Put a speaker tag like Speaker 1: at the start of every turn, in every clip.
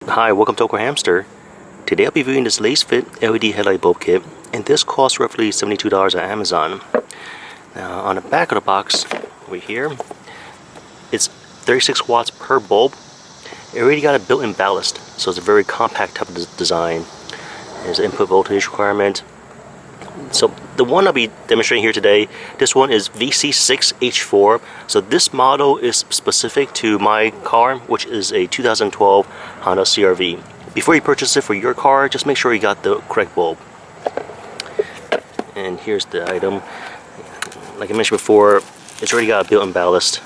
Speaker 1: Hi, welcome to AwkwardHamster. Today I'll be reviewing this LASFIT LED headlight bulb kit, and this costs roughly $72 on Amazon. Now on the back of the box over here, it's 36 watts per bulb. It already got a built-in ballast, so it's a very compact type of design. There's an input voltage requirement. So the one I'll be demonstrating here today, this one is VC6H4. So this model is specific to my car, which is a 2012 Honda CRV. Before you purchase it for your car, just make sure you got the correct bulb. And here's the item. Like I mentioned before, it's already got a built-in ballast.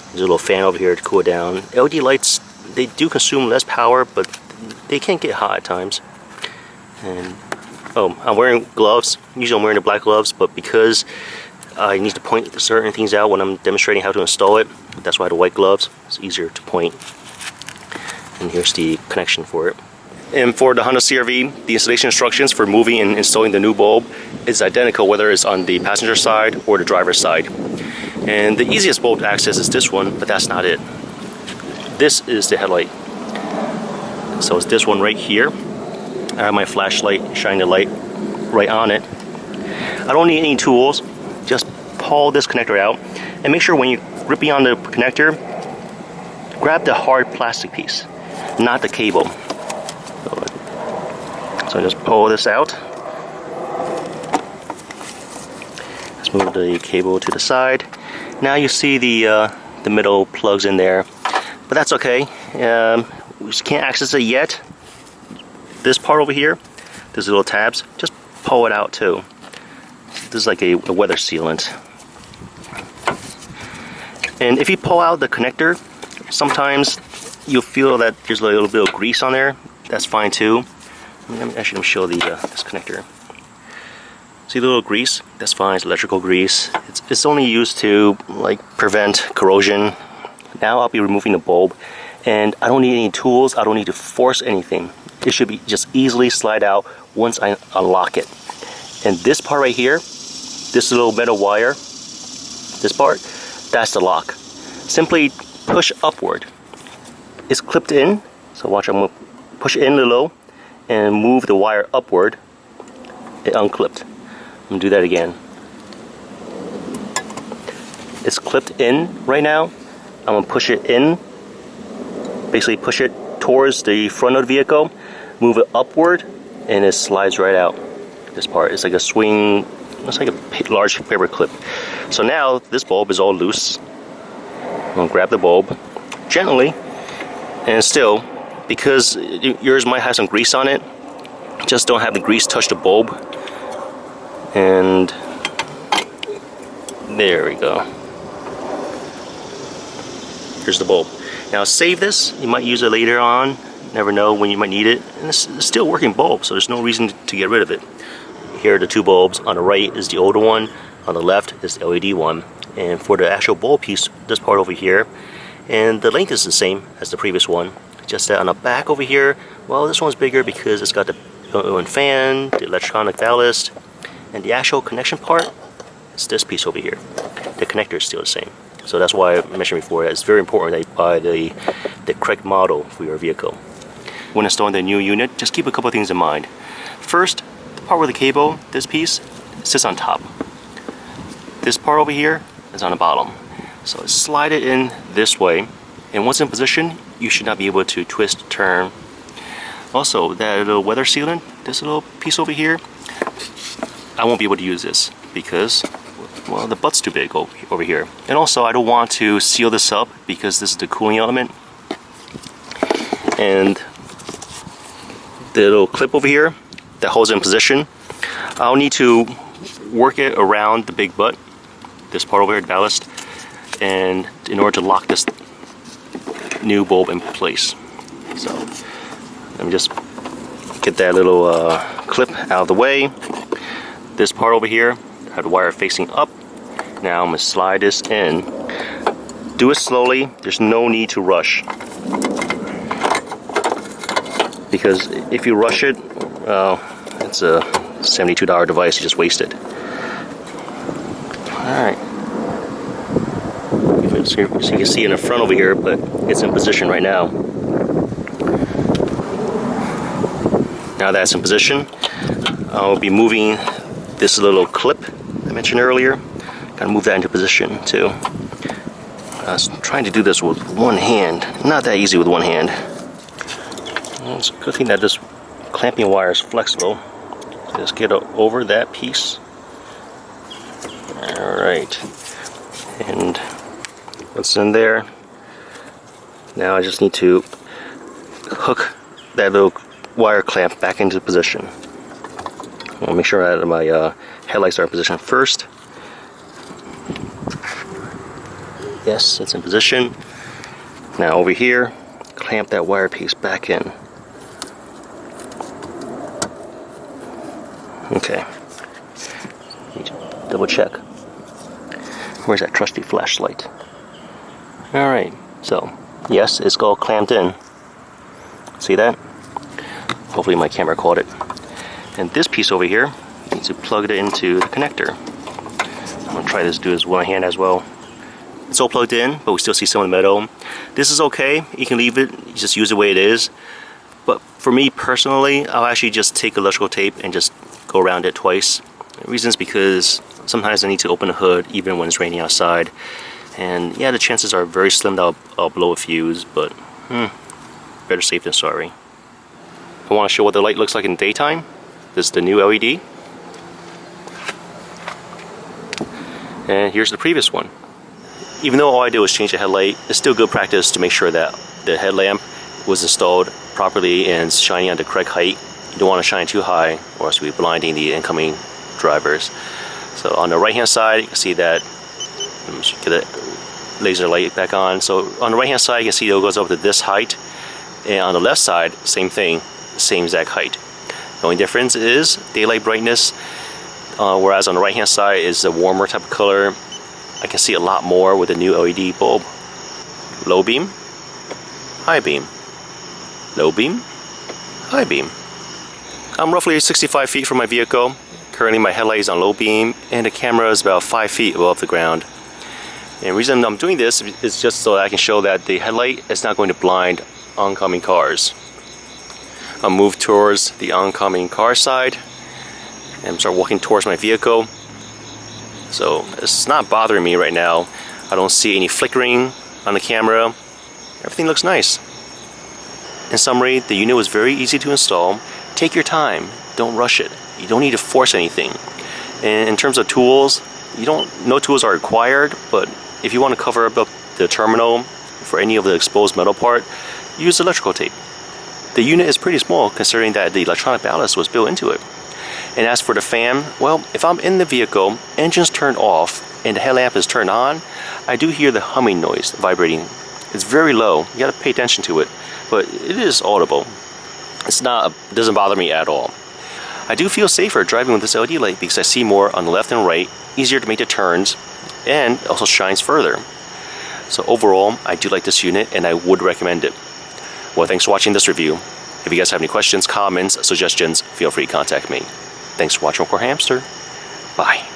Speaker 1: There's a little fan over here to cool it down. LED lights, they do consume less power, but they can get hot at times. And oh, I'm wearing gloves. Usually I'm wearing the black gloves, but because I need to point certain things out when I'm demonstrating how to install it, that's why I have the white gloves. It's easier to point. And here's the connection for it. And for the Honda CRV, the installation instructions for moving and installing the new bulb is identical whether it's on the passenger side or the driver's side. And the easiest bulb to access is this one, but that's not it. This is the headlight. So it's this one right here. I have my flashlight shining the light right on it. I don't need any tools. Just pull this connector out and make sure when you're gripping on the connector, grab the hard plastic piece, not the cable. So just pull this out. Let's move the cable to the side. Now you see the middle plugs in there, but that's okay. We just can't access it yet. This part over here, these little tabs, just pull it out too. This is like a weather sealant. And if you pull out the connector, sometimes you'll feel that there's a little bit of grease on there. That's fine too. Let me show this connector. See the little grease? That's fine. It's electrical grease. It's only used to like prevent corrosion. Now I'll be removing the bulb, and I don't need any tools. I don't need to force anything. It should be just easily slide out once I unlock it. And this part right here, this little metal wire, this part, that's the lock. Simply push upward. It's clipped in, so watch, I'm gonna push it in a little and move the wire upward. It unclipped. I'm gonna do that again. It's clipped in right now. I'm gonna push it in, basically push it towards the front of the vehicle, move it upward, and it slides right out. This part is like a swing, it's like a large paper clip. So now this bulb is all loose. I'm gonna grab the bulb gently, and still, because yours might have some grease on it, just don't have the grease touch the bulb. And there we go. Here's the bulb. Now save this, you might use it later on. Never know when you might need it. And it's still working bulb, so there's no reason to get rid of it. Here are the two bulbs. On the right is the older one. On the left is the LED one. And for the actual bulb piece, this part over here, and the length is the same as the previous one. Just that on the back over here, well, this one's bigger because it's got the built-in fan, the electronic ballast, and the actual connection part is this piece over here. The connector is still the same. So that's why I mentioned before that it's very important that you buy the correct model for your vehicle. When installing the new unit, just keep a couple of things in mind. First, the part with the cable, this piece, sits on top. This part over here is on the bottom. So slide it in this way, and once in position, you should not be able to twist, turn. Also, that little weather sealant, this little piece over here, I won't be able to use this because, well, the butt's too big over here. And also, I don't want to seal this up because this is the cooling element. And the little clip over here that holds it in position, I'll need to work it around the big butt, this part over here, the ballast, and in order to lock this new bulb in place. So let me just get that little clip out of the way. This part over here, I have the wire facing up. Now I'm gonna slide this in. Do it slowly. There's no need to rush, because if you rush it, it's a $72 device. You just waste it. All right. So you can see in the front over here, but it's in position right now. Now that's in position, I'll be moving this little clip I mentioned earlier. Gotta move that into position too. I was trying to do this with one hand. Not that easy with one hand. Well, it's a good thing that this clamping wire is flexible. Just get over that piece. Alright. And what's in there? Now I just need to hook that little wire clamp back into position. I'll make sure that my headlights are in position first. Yes, it's in position. Now over here, clamp that wire piece back in. Okay. Need to double check. Where's that trusty flashlight? Alright, so yes, it's all clamped in. See that? Hopefully my camera caught it. And this piece over here, you need to plug it into the connector. I'm gonna try to do this with one hand as well. It's all plugged in, but we still see some of the metal. This is okay, you can leave it, you just use it the way it is. But for me personally, I'll actually just take electrical tape and just go around it twice. The reason is because sometimes I need to open the hood even when it's raining outside. And yeah, the chances are very slim that I'll blow a fuse, but better safe than sorry. I want to show what the light looks like in daytime. This is the new LED. And here's the previous one. Even though all I did was change the headlight, it's still good practice to make sure that the headlamp was installed properly and shining at the correct height. You don't want to shine too high or else you'll be blinding the incoming drivers. So on the right hand side, you can see that, let me get the laser light back on. So on the right hand side, you can see it goes up to this height. And on the left side, same thing, same exact height. The only difference is daylight brightness, whereas on the right hand side is a warmer type of color. I can see a lot more with the new LED bulb. Low beam, high beam, low beam, high beam. I'm roughly 65 feet from my vehicle. Currently my headlight is on low beam and the camera is about 5 feet above the ground. And the reason I'm doing this is just so that I can show that the headlight is not going to blind oncoming cars. I'll move towards the oncoming car side and start walking towards my vehicle. So it's not bothering me right now. I don't see any flickering on the camera. Everything looks nice. In summary, the unit was very easy to install. Take your time, don't rush it. You don't need to force anything. And in terms of tools, no tools are required, but if you want to cover up the terminal for any of the exposed metal part, use electrical tape. The unit is pretty small considering that the electronic ballast was built into it. And as for the fan, well, if I'm in the vehicle, engine's turned off, and the headlamp is turned on, I do hear the humming noise vibrating. It's very low, you gotta pay attention to it, but it is audible. It doesn't bother me at all. I do feel safer driving with this LED light because I see more on the left and right, easier to make the turns, and also shines further. So overall, I do like this unit and I would recommend it. Well, thanks for watching this review. If you guys have any questions, comments, suggestions, feel free to contact me. Thanks for watching AwkwardHamster. Bye.